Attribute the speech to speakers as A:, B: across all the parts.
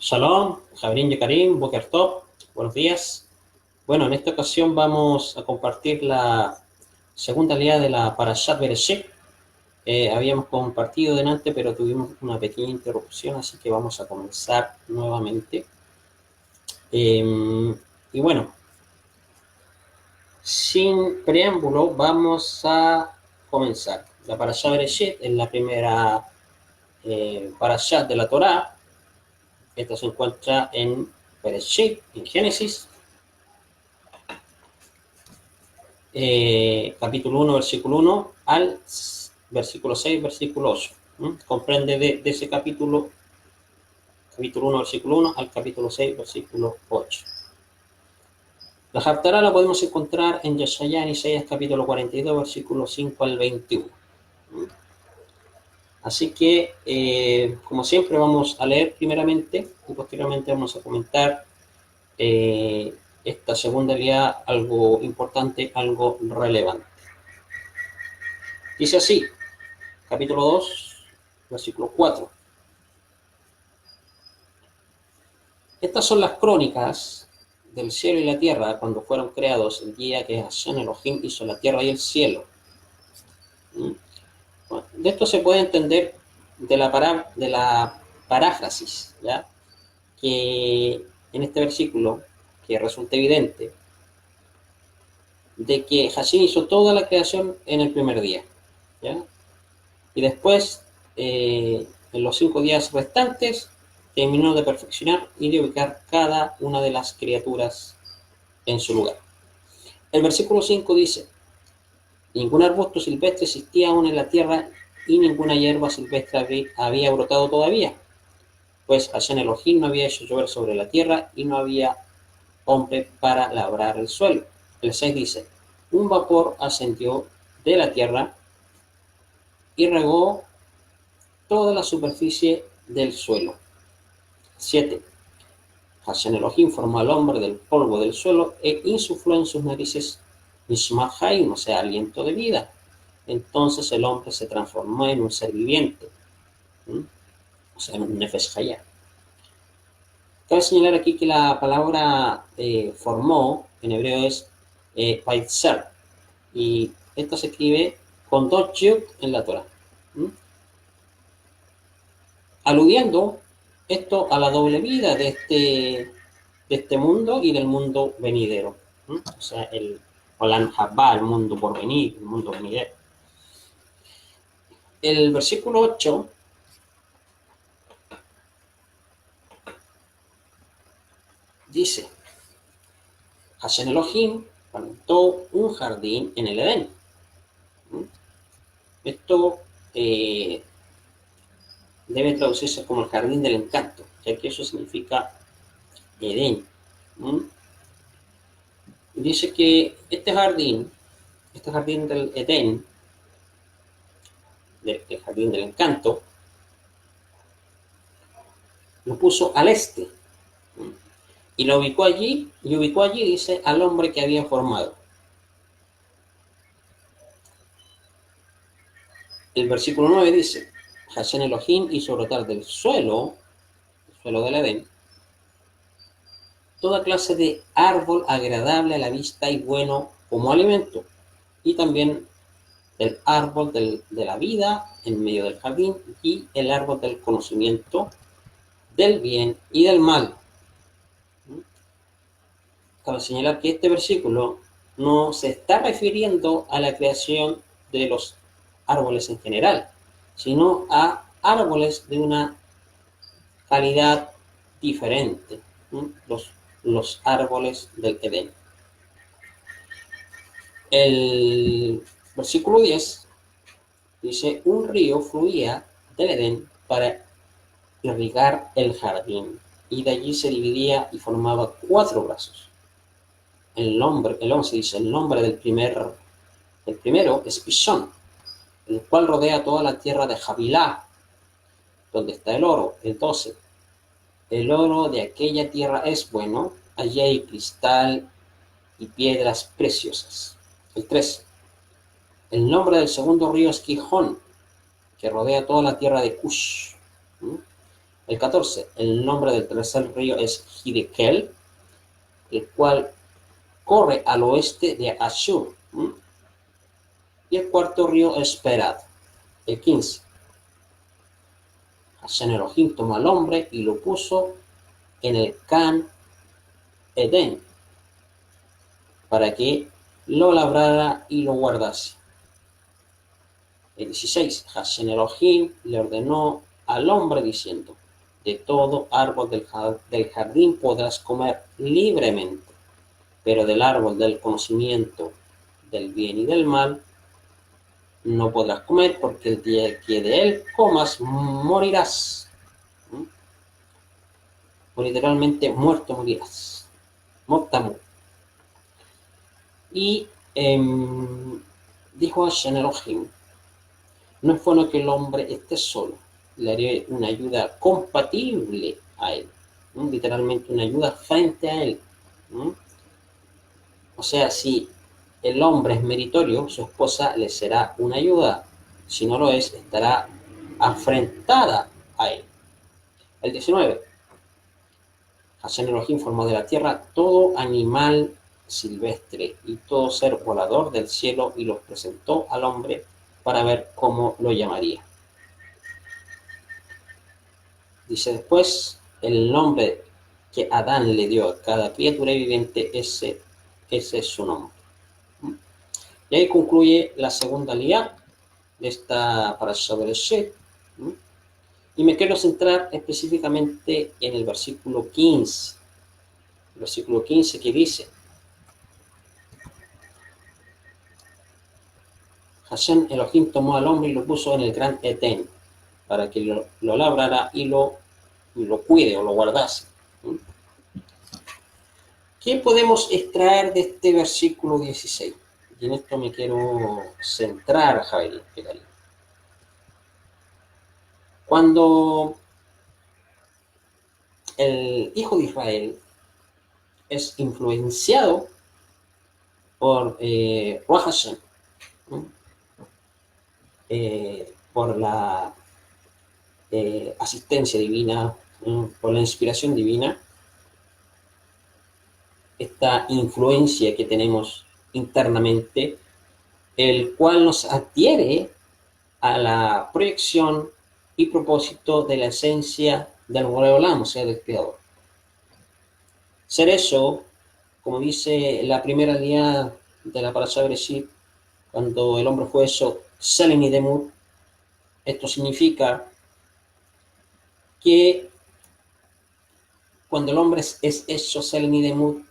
A: Shalom, Jabrín Yekarim, Boker Top, buenos días. Bueno, en esta ocasión vamos a compartir la segunda línea de la Parashat Bereshit. Habíamos compartido delante, pero tuvimos una pequeña interrupción, así que vamos a comenzar nuevamente. Y bueno, sin preámbulo, vamos a comenzar. La Parashat Bereshit es la primera Parashat de la Torá. Esta se encuentra en Bereshit, en Génesis, capítulo 1, versículo 1 al versículo 6, versículo 8. Comprende de ese capítulo 1, versículo 1 al capítulo 6, versículo 8. La Haftará la podemos encontrar en Yeshaya, en Isaías capítulo 42, versículo 5 al 21. Así que, como siempre, vamos a leer primeramente y posteriormente vamos a comentar esta segunda idea, algo importante, algo relevante. Dice así, capítulo 2, versículo 4. Estas son las crónicas del cielo y la tierra cuando fueron creados el día que Hashem Elohim hizo la tierra y el cielo. Bueno, de esto se puede entender de la paráfrasis, ¿ya? Que en este versículo, que resulta evidente, de que Hashem hizo toda la creación en el primer día, ¿ya? Y después, en los 5 días restantes, terminó de perfeccionar y de ubicar cada una de las criaturas en su lugar. El versículo 5 dice, ningún arbusto silvestre existía aún en la tierra y ninguna hierba silvestre había brotado todavía, pues Hashem Elohim no había hecho llover sobre la tierra y no había hombre para labrar el suelo. El 6 dice, un vapor ascendió de la tierra y regó toda la superficie del suelo. 7. Hashem Elohim formó al hombre del polvo del suelo e insufló en sus narices Nishmat Haim, o sea, aliento de vida. Entonces el hombre se transformó en un ser viviente, o sea, en un Nefesh Hayah. Cabe señalar aquí que la palabra formó en hebreo es Paitzer, y esto se escribe con 2 yud en la Torah, aludiendo esto a la doble vida de este mundo y del mundo venidero. O sea, el Olam Haba, el mundo por venir, el mundo venidero. El versículo 8 dice, Hashem Elohim plantó un jardín en el Edén. Esto debe traducirse como el jardín del encanto, ya que eso significa Edén. Dice que este jardín del Edén, del jardín del encanto, lo puso al este. Y lo ubicó allí, dice, al hombre que había formado. El versículo 9 dice, Hashem Elohim hizo brotar del suelo del Edén, toda clase de árbol agradable a la vista y bueno como alimento, y también el árbol de la vida en medio del jardín y el árbol del conocimiento del bien y del mal. Cabe señalar que este versículo no se está refiriendo a la creación de los árboles en general, sino a árboles de una calidad diferente, los árboles del Edén. El versículo 10 dice, un río fluía del Edén para irrigar el jardín, y de allí se dividía y formaba 4 brazos. El 11 dice, el nombre del primero es Pishón, el cual rodea toda la tierra de Javilá, donde está el oro. El 12, el oro de aquella tierra es bueno, allí hay cristal y piedras preciosas. El 13, el nombre del segundo río es Gijón, que rodea toda la tierra de Cush. El 14, el nombre del tercer río es Hiddekel, el cual corre al oeste de Ashur. Y el cuarto río es Perat. El 15, Hashem Elohim tomó al hombre y lo puso en el Can Edén para que lo labrara y lo guardase. El 16, Hashem Elohim le ordenó al hombre diciendo: de todo árbol del jardín podrás comer libremente, pero del árbol del conocimiento del bien y del mal no podrás comer, porque el día que de él comas morirás. O literalmente muerto morirás. Mortamu. Y dijo Hashem Elohim: no es bueno que el hombre esté solo, le haré una ayuda compatible a él, literalmente una ayuda frente a él. O sea, si el hombre es meritorio, su esposa le será una ayuda; si no lo es, estará afrentada a él. El 19, Hashem Elohim formó de la tierra todo animal silvestre y todo ser volador del cielo y los presentó al hombre para ver cómo lo llamaría. Dice después, el nombre que Adán le dio a cada criatura viviente, ese es su nombre. Y ahí concluye la segunda liá de esta parasha Bereshit. Y me quiero centrar específicamente en el versículo 15. El versículo 15 que dice: Hashem Elohim tomó al hombre y lo puso en el gran Edén para que lo labrara y lo cuide o lo guardase. ¿Qué podemos extraer de este versículo 16? Y en esto me quiero centrar, Javier. Cuando el hijo de Israel es influenciado por Ruach Hashem, por la asistencia divina, por la inspiración divina, esta influencia que tenemos internamente, el cual nos adhiere a la proyección y propósito de la esencia del Boreolam, o sea, del Creador. Ser eso, como dice la primera línea de la Parasha Bereshit, cuando el hombre fue hecho Selen y Demut, esto significa que cuando el hombre es hecho Selen y Demut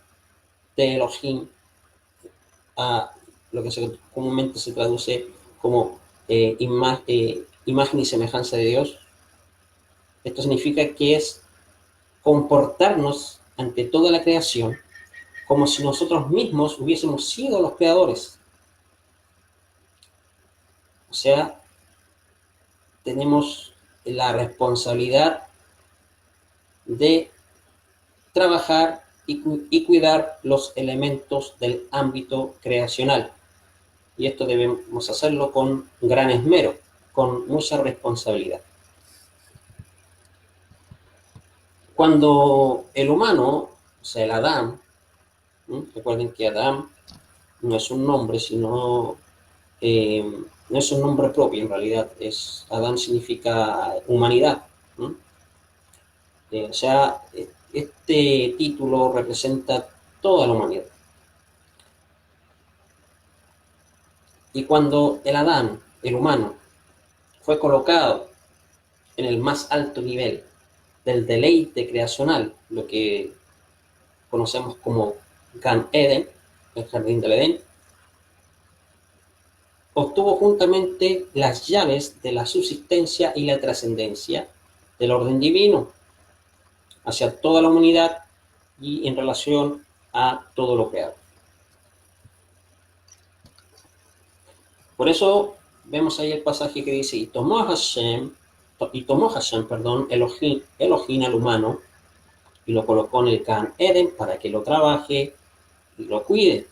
A: de Elohim, a lo que comúnmente se traduce como imagen y semejanza de Dios, esto significa que es comportarnos ante toda la creación como si nosotros mismos hubiésemos sido los creadores. O sea, tenemos la responsabilidad de trabajar y cuidar los elementos del ámbito creacional. Y esto debemos hacerlo con gran esmero, con mucha responsabilidad. Cuando el humano, o sea, el Adán, recuerden que Adán no es un nombre, sino no es un nombre propio, en realidad Adán significa humanidad. O sea, este título representa toda la humanidad. Y cuando el Adán, el humano, fue colocado en el más alto nivel del deleite creacional, lo que conocemos como Gan Eden, el jardín del Edén, obtuvo juntamente las llaves de la subsistencia y la trascendencia del orden divino hacia toda la humanidad y en relación a todo lo creado. Por eso vemos ahí el pasaje que dice: y tomó Hashem, Elohim al humano y lo colocó en el Gan Eden para que lo trabaje y lo cuide.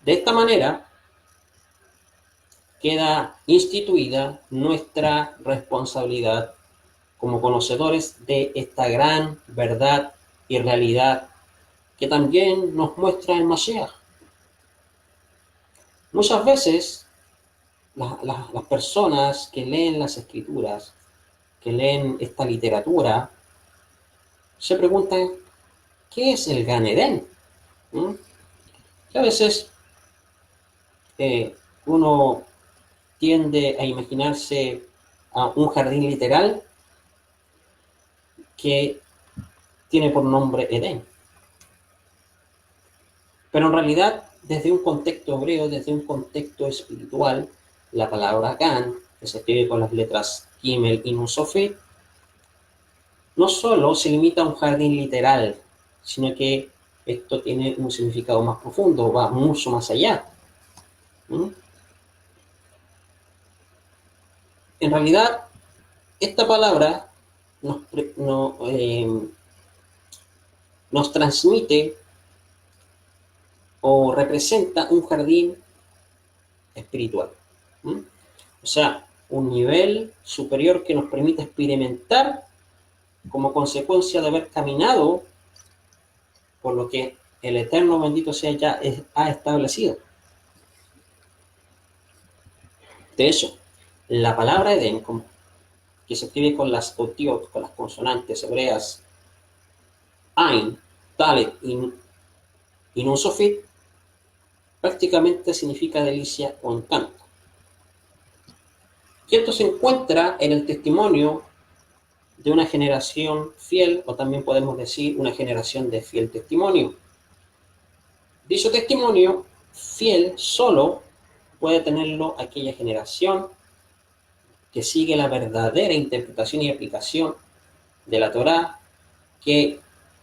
A: De esta manera, queda instituida nuestra responsabilidad como conocedores de esta gran verdad y realidad que también nos muestra el Mashiach. Muchas veces las personas que leen las escrituras, que leen esta literatura, se preguntan, ¿qué es el Gan Edén? Que a veces uno tiende a imaginarse a un jardín literal que tiene por nombre Edén. Pero en realidad, desde un contexto hebreo, desde un contexto espiritual, la palabra Gan, que se escribe con las letras Gimel y Nun Sofit, no solo se limita a un jardín literal, sino que esto tiene un significado más profundo, va mucho más allá. En realidad, esta palabra nos transmite o representa un jardín espiritual. O sea, un nivel superior que nos permite experimentar como consecuencia de haber caminado por lo que el Eterno bendito sea ya ha establecido. De hecho, la palabra Edén, que se escribe con las otiot, con las consonantes hebreas Ain, Talet y Nun Sofit, prácticamente significa delicia o encanto. Y esto se encuentra en el testimonio de una generación fiel, o también podemos decir una generación de fiel testimonio. Dicho testimonio fiel solo puede tenerlo aquella generación que sigue la verdadera interpretación y aplicación de la Torá, que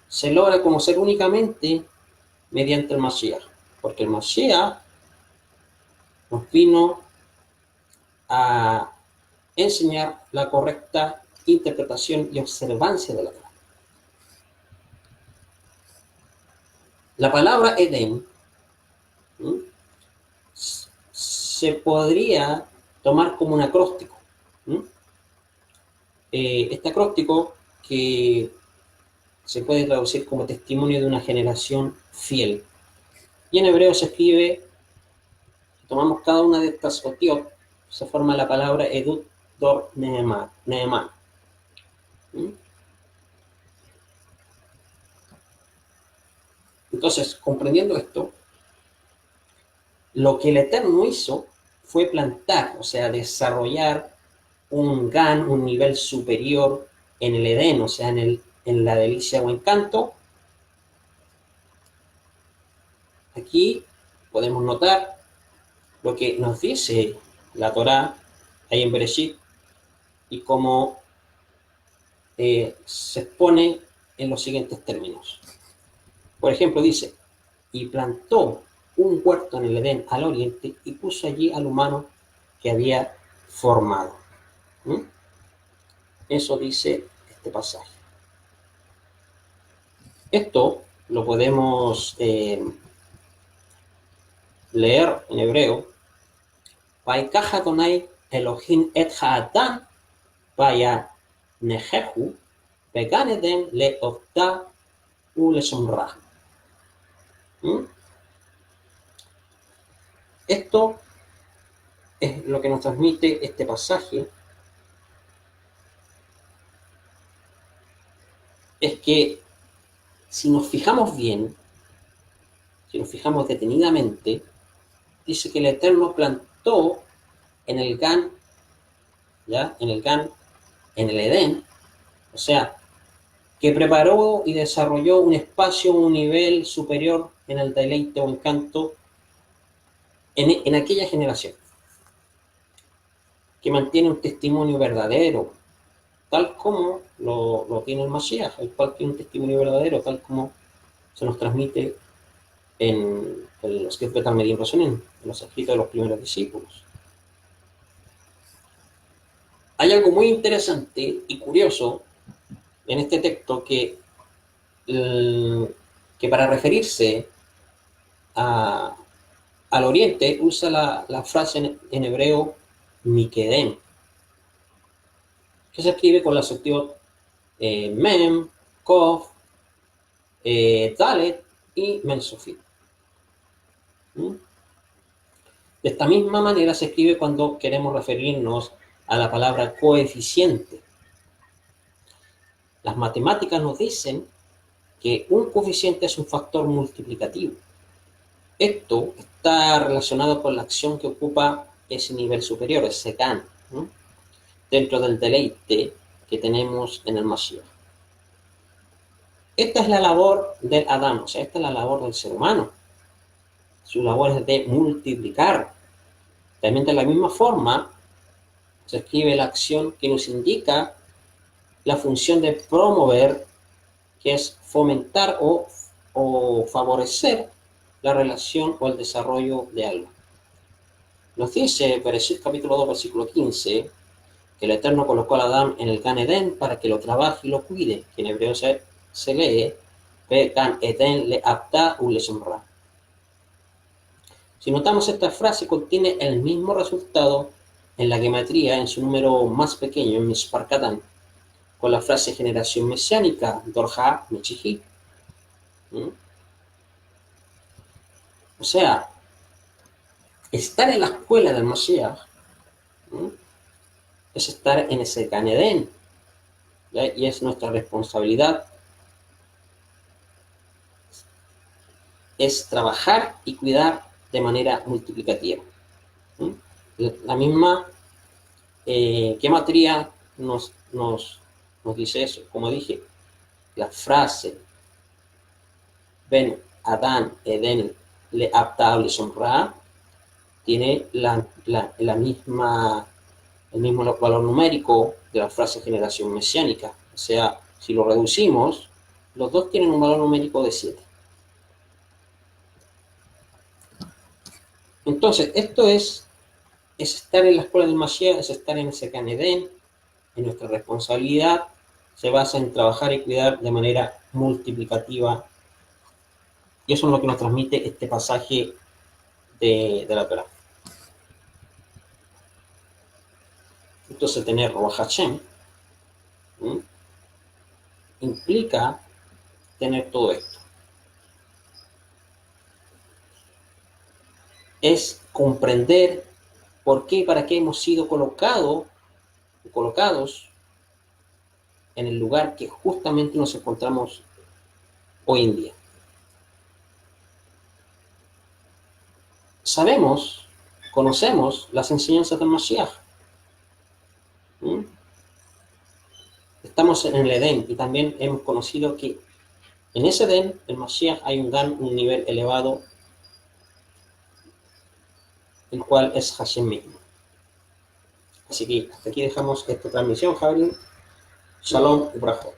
A: se logra conocer únicamente mediante el Mashiach, porque el Mashiach nos vino a enseñar la correcta interpretación y observancia de la Torá. La palabra Edén se podría tomar como un acróstico. Este acróstico que se puede traducir como testimonio de una generación fiel. Y en hebreo se escribe, tomamos cada una de estas otiot, se forma la palabra Edut Dor Nehemán. Entonces, comprendiendo esto, lo que el Eterno hizo fue plantar, o sea, desarrollar un Gan, un nivel superior en el Edén, o sea, en la delicia o encanto. Aquí podemos notar lo que nos dice la Torá ahí en Bereshit y cómo se expone en los siguientes términos. Por ejemplo, dice, y plantó un huerto en el Edén al oriente y puso allí al humano que había formado. Eso dice este pasaje. Esto lo podemos leer en hebreo. Vaikaja Adonai Elohim et ha'adam vaya nejehu vegan Eden le'ovda uleshomra. Esto es lo que nos transmite este pasaje, es que si nos fijamos bien, si nos fijamos detenidamente, dice que el Eterno plantó en el Gan, ¿ya? En el Edén, o sea, que preparó y desarrolló un espacio, un nivel superior en el deleite o encanto en aquella generación, que mantiene un testimonio verdadero, tal como lo tiene el Mashiach, el cual tiene un testimonio verdadero, tal como se nos transmite en los que fue Talmud Rosonim, en los escritos de los primeros discípulos. Hay algo muy interesante y curioso en este texto que para referirse a al oriente usa la frase en hebreo Mikedem, que se escribe con la aceptivo Mem, Kof, Dalet y Mensofit. ¿Mm? De esta misma manera se escribe cuando queremos referirnos a la palabra coeficiente. Las matemáticas nos dicen que un coeficiente es un factor multiplicativo. Esto está relacionado con la acción que ocupa ese nivel superior, ese GAN, ¿no?, dentro del deleite que tenemos en el Mashiach. Esta es la labor del Adán, o sea, esta es la labor del ser humano. Su labor es de multiplicar. También de la misma forma se escribe la acción que nos indica la función de promover, que es fomentar o favorecer la relación o el desarrollo de algo. Nos dice Bereshit capítulo 2, versículo 15, que el Eterno colocó a Adán en el Gan Edén para que lo trabaje y lo cuide, que en hebreo se lee Gan Eden le apta u le somra. Si notamos, esta frase contiene el mismo resultado en la gematría en su número más pequeño, en Mispar Kadán, con la frase generación mesiánica, Dorja Mechihi. O sea, estar en la escuela del Mashiach es estar en ese Gan Edén, y es nuestra responsabilidad, es trabajar y cuidar de manera multiplicativa. La misma gematría nos dice eso. Como dije, la frase Ben Adán Eden le apta le somra tiene el mismo valor numérico de la frase generación mesiánica. O sea, si lo reducimos, los dos tienen un valor numérico de 7. Entonces, esto es estar en la escuela del Mashiach, es estar en ese Gan Edén. En nuestra responsabilidad se basa en trabajar y cuidar de manera multiplicativa. Y eso es lo que nos transmite este pasaje de la Torá. Entonces, tener Ruach Hashem implica tener todo esto. Es comprender por qué y para qué hemos sido colocados en el lugar que justamente nos encontramos hoy en día. Conocemos las enseñanzas del Mashiach. Estamos en el Edén y también hemos conocido que en ese Edén, el Mashiach, hay un nivel elevado, el cual es Hashem mismo. Así que hasta aquí dejamos esta transmisión, Javier. Shalom y brajot.